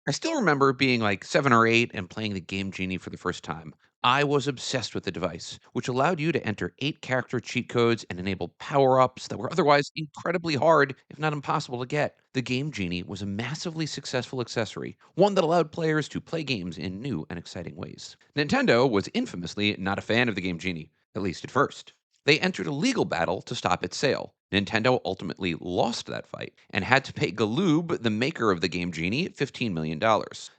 I still remember being like 7 or 8 and playing the Game Genie for the first time. I was obsessed with the device, which allowed you to enter 8-character cheat codes and enable power-ups that were otherwise incredibly hard, if not impossible to get. The Game Genie was a massively successful accessory, one that allowed players to play games in new and exciting ways. Nintendo was infamously not a fan of the Game Genie, at least at first. They entered a legal battle to stop its sale. Nintendo ultimately lost that fight and had to pay Galoob, the maker of the Game Genie, $15 million.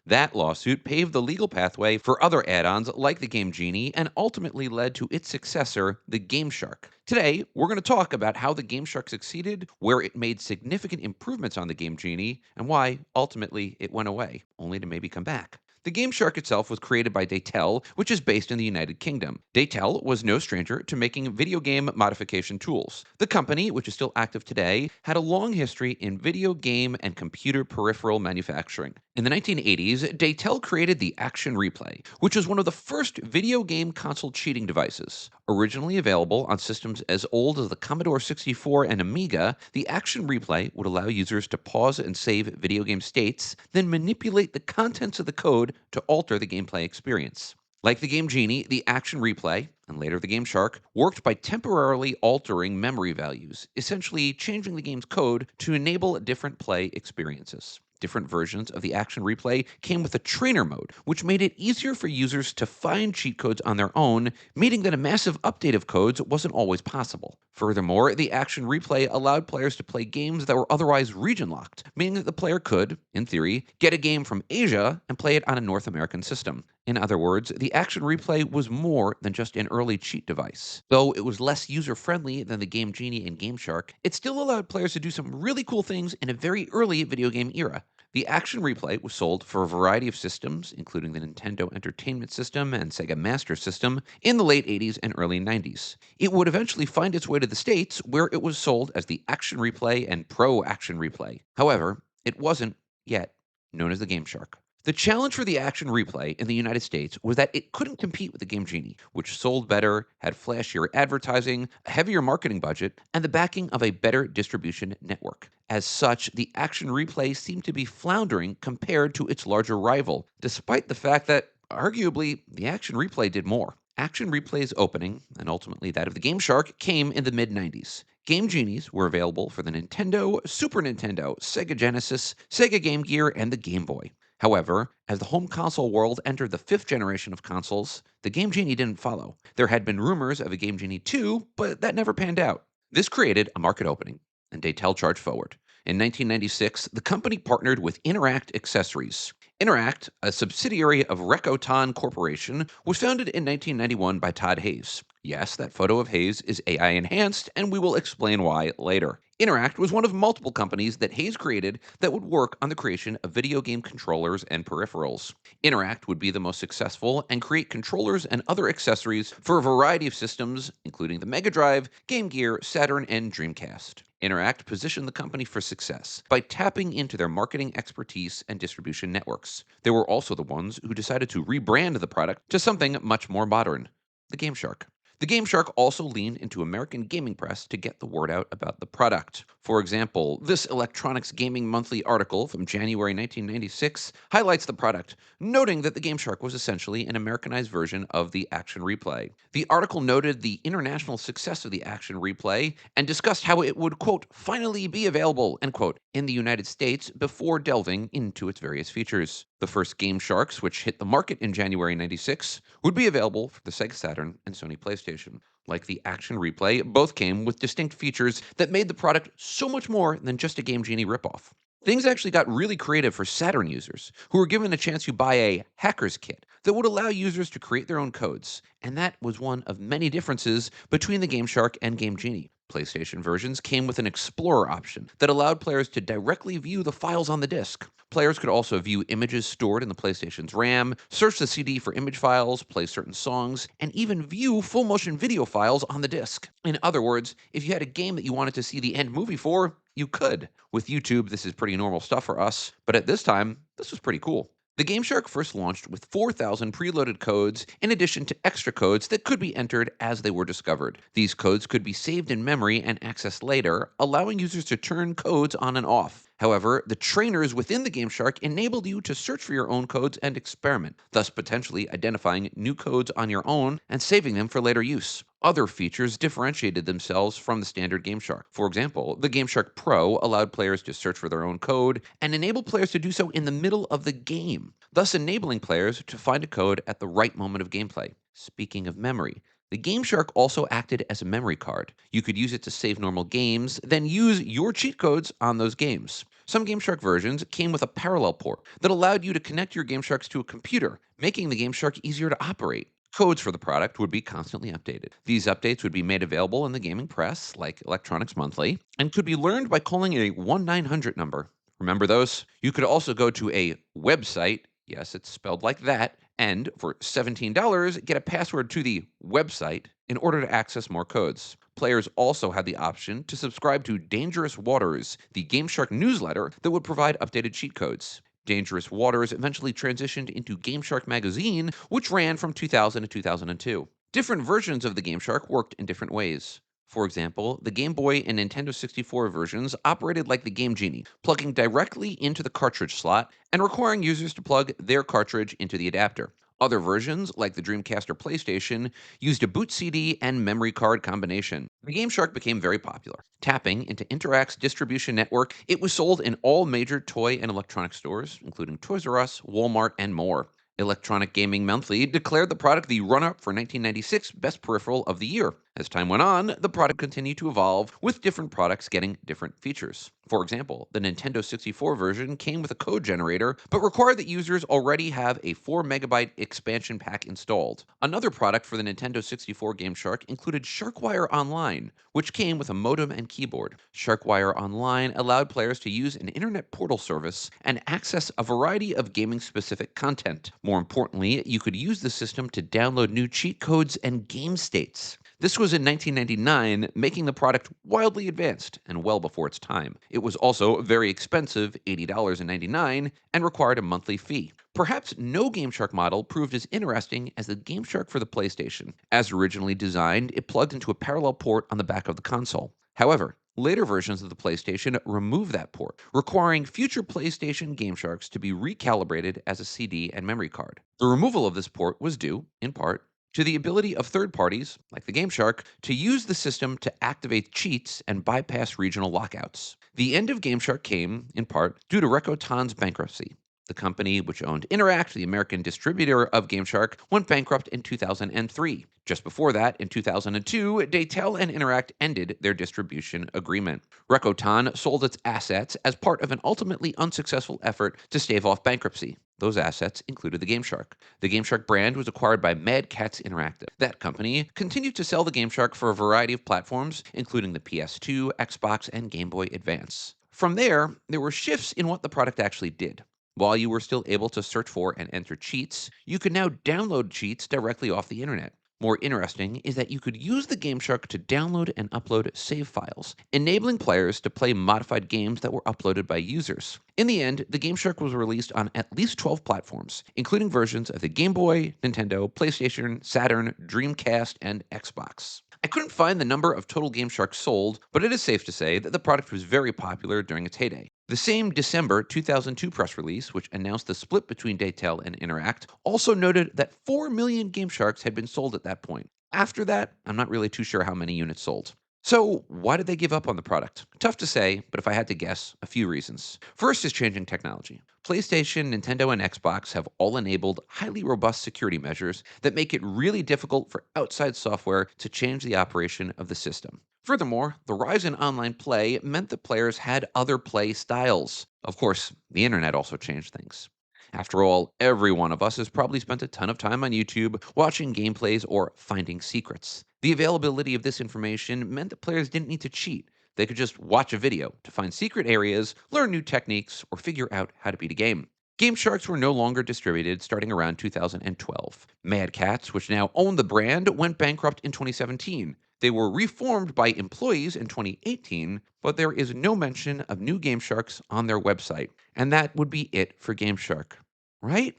That lawsuit paved the legal pathway for other add ons like the Game Genie and ultimately led to its successor, the GameShark. Today, we're going to talk about how the GameShark succeeded, where it made significant improvements on the Game Genie, and why ultimately it went away, only to maybe come back. The GameShark itself was created by Daytel, which is based in the United Kingdom. Daytel was no stranger to making video game modification tools. The company, which is still active today, had a long history in video game and computer peripheral manufacturing. In the 1980s, Daytel created the Action Replay, which was one of the first video game console cheating devices. Originally available on systems as old as the Commodore 64 and Amiga, the Action Replay would allow users to pause and save video game states, then manipulate the contents of the code to alter the gameplay experience. Like the Game Genie, the Action Replay, and later the Game Shark, worked by temporarily altering memory values, essentially changing the game's code to enable different play experiences. Different versions of the Action Replay came with a trainer mode, which made it easier for users to find cheat codes on their own, meaning that a massive update of codes wasn't always possible. Furthermore, the Action Replay allowed players to play games that were otherwise region locked, meaning that the player could, in theory, get a game from Asia and play it on a North American system. In other words, the Action Replay was more than just an early cheat device. Though it was less user friendly than the Game Genie and Game Shark, it still allowed players to do some really cool things in a very early video game era. The Action Replay was sold for a variety of systems, including the Nintendo Entertainment System and Sega Master System, in the late 80s and early 90s. It would eventually find its way to the States, where it was sold as the Action Replay and Pro Action Replay. However, it wasn't, yet, known as the Game Shark. The challenge for the Action Replay in the United States was that it couldn't compete with the Game Genie, which sold better, had flashier advertising, a heavier marketing budget, and the backing of a better distribution network. As such, the Action Replay seemed to be floundering compared to its larger rival, despite the fact that, arguably, the Action Replay did more. Action Replay's opening, and ultimately that of the Game Shark, came in the mid 90s. Game Genies were available for the Nintendo, Super Nintendo, Sega Genesis, Sega Game Gear, and the Game Boy. However, as the home console world entered the fifth generation of consoles, the Game Genie didn't follow. There had been rumors of a Game Genie 2, but that never panned out. This created a market opening, and Daytel charged forward. In 1996, the company partnered with Interact Accessories. Interact, a subsidiary of Recoton Corporation, was founded in 1991 by Todd Hayes. Yes, that photo of Hayes is AI enhanced, and we will explain why later. Interact was one of multiple companies that Hayes created that would work on the creation of video game controllers and peripherals. Interact would be the most successful and create controllers and other accessories for a variety of systems, including the Mega Drive, Game Gear, Saturn, and Dreamcast. Interact positioned the company for success by tapping into their marketing expertise and distribution networks. They were also the ones who decided to rebrand the product to something much more modern, the Game Shark. The Game Shark also leaned into American gaming press to get the word out about the product. For example, this Electronics Gaming Monthly article from January 1996 highlights the product, noting that the Game Shark was essentially an Americanized version of the Action Replay. The article noted the international success of the Action Replay and discussed how it would, quote, finally be available, end quote, in the United States before delving into its various features. The first Game Sharks, which hit the market in January 96, would be available for the Sega Saturn and Sony PlayStation. Like the Action Replay, both came with distinct features that made the product so much more than just a Game Genie ripoff. Things actually got really creative for Saturn users, who were given a chance to buy a hacker's kit that would allow users to create their own codes, and that was one of many differences between the Game Shark and Game Genie. PlayStation versions came with an Explorer option that allowed players to directly view the files on the disc. Players could also view images stored in the PlayStation's RAM, search the CD for image files, play certain songs, and even view full motion video files on the disc. In other words, if you had a game that you wanted to see the end movie for, you could. With YouTube, this is pretty normal stuff for us, but at this time, this was pretty cool. The GameShark first launched with 4,000 preloaded codes in addition to extra codes that could be entered as they were discovered. These codes could be saved in memory and accessed later, allowing users to turn codes on and off. However, the trainers within the GameShark enabled you to search for your own codes and experiment, thus potentially identifying new codes on your own and saving them for later use. Other features differentiated themselves from the standard GameShark. For example, the GameShark Pro allowed players to search for their own code and enabled players to do so in the middle of the game, thus enabling players to find a code at the right moment of gameplay. Speaking of memory, the GameShark also acted as a memory card. You could use it to save normal games, then use your cheat codes on those games. Some GameShark versions came with a parallel port that allowed you to connect your GameSharks to a computer, making the GameShark easier to operate. Codes for the product would be constantly updated. These updates would be made available in the gaming press, like Electronics Monthly, and could be learned by calling a 1-900 number. Remember those? You could also go to a website, yes, it's spelled like that, and for $17, get a password to the website in order to access more codes. Players also had the option to subscribe to Dangerous Waters, the GameShark newsletter that would provide updated cheat codes. Dangerous Waters eventually transitioned into GameShark magazine, which ran from 2000 to 2002. Different versions of the GameShark worked in different ways. For example, the Game Boy and Nintendo 64 versions operated like the Game Genie, plugging directly into the cartridge slot and requiring users to plug their cartridge into the adapter. Other versions, like the Dreamcast or PlayStation, used a boot CD and memory card combination. The GameShark became very popular. Tapping into Interact's distribution network, it was sold in all major toy and electronic stores, including Toys R Us, Walmart, and more. Electronic Gaming Monthly declared the product the runner up for 1996 Best Peripheral of the Year. As time went on, the product continued to evolve, with different products getting different features. For example, the Nintendo 64 version came with a code generator, but required that users already have a 4 megabyte expansion pack installed. Another product for the Nintendo 64 GameShark included SharkWire Online, which came with a modem and keyboard. SharkWire Online allowed players to use an internet portal service and access a variety of gaming specific content. More importantly, you could use the system to download new cheat codes and game states. This was in 1999, making the product wildly advanced and well before its time. It was also very expensive, $80.99, and required a monthly fee. Perhaps no GameShark model proved as interesting as the GameShark for the PlayStation. As originally designed, it plugged into a parallel port on the back of the console. However, later versions of the PlayStation removed that port, requiring future PlayStation GameSharks to be recalibrated as a CD and memory card. The removal of this port was due, in part, to the ability of third parties, like the GameShark, to use the system to activate cheats and bypass regional lockouts. The end of GameShark came, in part, due to Rakotan's bankruptcy. The company, which owned Interact, the American distributor of GameShark, went bankrupt in 2003. Just before that, in 2002, Daytel and Interact ended their distribution agreement. Rakotan sold its assets as part of an ultimately unsuccessful effort to stave off bankruptcy. Those assets included the GameShark. The GameShark brand was acquired by Mad Catz Interactive. That company continued to sell the GameShark for a variety of platforms, including the PS2, Xbox, and Game Boy Advance. From there were shifts in what the product actually did. While you were still able to search for and enter cheats, you could now download cheats directly off the internet. More interesting is that you could use the GameShark to download and upload save files, enabling players to play modified games that were uploaded by users. In the end, the GameShark was released on at least 12 platforms, including versions of the Game Boy, Nintendo, PlayStation, Saturn, Dreamcast, and Xbox. I couldn't find the number of total GameSharks sold, but it is safe to say that the product was very popular during its heyday. The same December 2002 press release, which announced the split between Daytel and Interact, also noted that 4 million GameSharks had been sold at that point. After that, I'm not really too sure how many units sold. So, why did they give up on the product? Tough to say, but if I had to guess, a few reasons. First is changing technology. PlayStation, Nintendo, and Xbox have all enabled highly robust security measures that make it really difficult for outside software to change the operation of the system. Furthermore, the rise in online play meant that players had other play styles. Of course, the internet also changed things. After all, every one of us has probably spent a ton of time on YouTube watching gameplays or finding secrets. The availability of this information meant that players didn't need to cheat. They could just watch a video to find secret areas, learn new techniques, or figure out how to beat a game. Game Sharks were no longer distributed starting around 2012. Mad Catz, which now owned the brand, went bankrupt in 2017. They were reformed by employees in 2018, but there is no mention of new Game Sharks on their website. And that would be it for Game Shark. Right?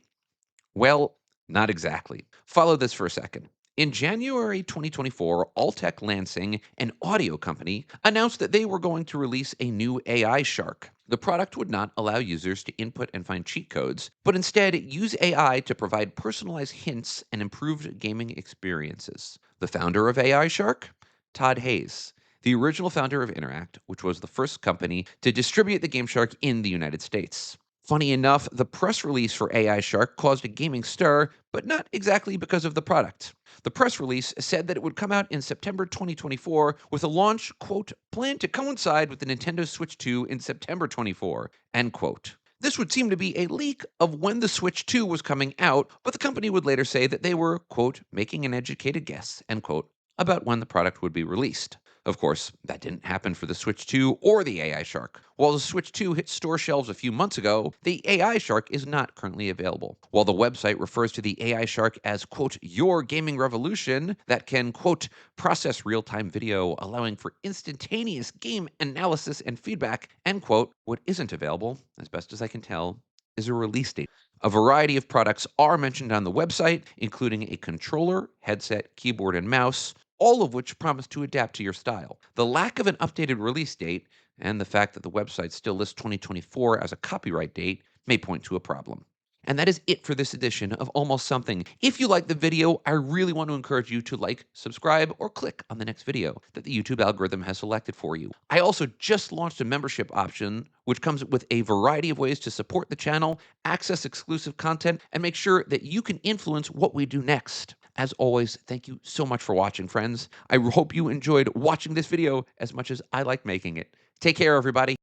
Well, not exactly. Follow this for a second. In January 2024, Alltech Lansing, an audio company, announced that they were going to release a new AI shark. The product would not allow users to input and find cheat codes, but instead use AI to provide personalized hints and improved gaming experiences. The founder of AI Shark? Todd Hayes, the original founder of Interact, which was the first company to distribute the GameShark in the United States. Funny enough, the press release for AI Shark caused a gaming stir, but not exactly because of the product. The press release said that it would come out in September 2024 with a launch, quote, planned to coincide with the Nintendo Switch 2 in September 24, end quote. This would seem to be a leak of when the Switch 2 was coming out, but the company would later say that they were, quote, making an educated guess, end quote, about when the product would be released. Of course, that didn't happen for the Switch 2 or the AI Shark. While the Switch 2 hit store shelves a few months ago, the AI Shark is not currently available. While the website refers to the AI Shark as, quote, your gaming revolution that can, quote, process real time video, allowing for instantaneous game analysis and feedback, end quote, what isn't available, as best as I can tell, is a release date. A variety of products are mentioned on the website, including a controller, headset, keyboard, and mouse, all of which promise to adapt to your style. The lack of an updated release date and the fact that the website still lists 2024 as a copyright date may point to a problem. And that is it for this edition of Almost Something. If you like the video, I really want to encourage you to like, subscribe, or click on the next video that the YouTube algorithm has selected for you. I also just launched a membership option, which comes with a variety of ways to support the channel, access exclusive content, and make sure that you can influence what we do next. As always, thank you so much for watching, friends. I hope you enjoyed watching this video as much as I like making it. Take care, everybody.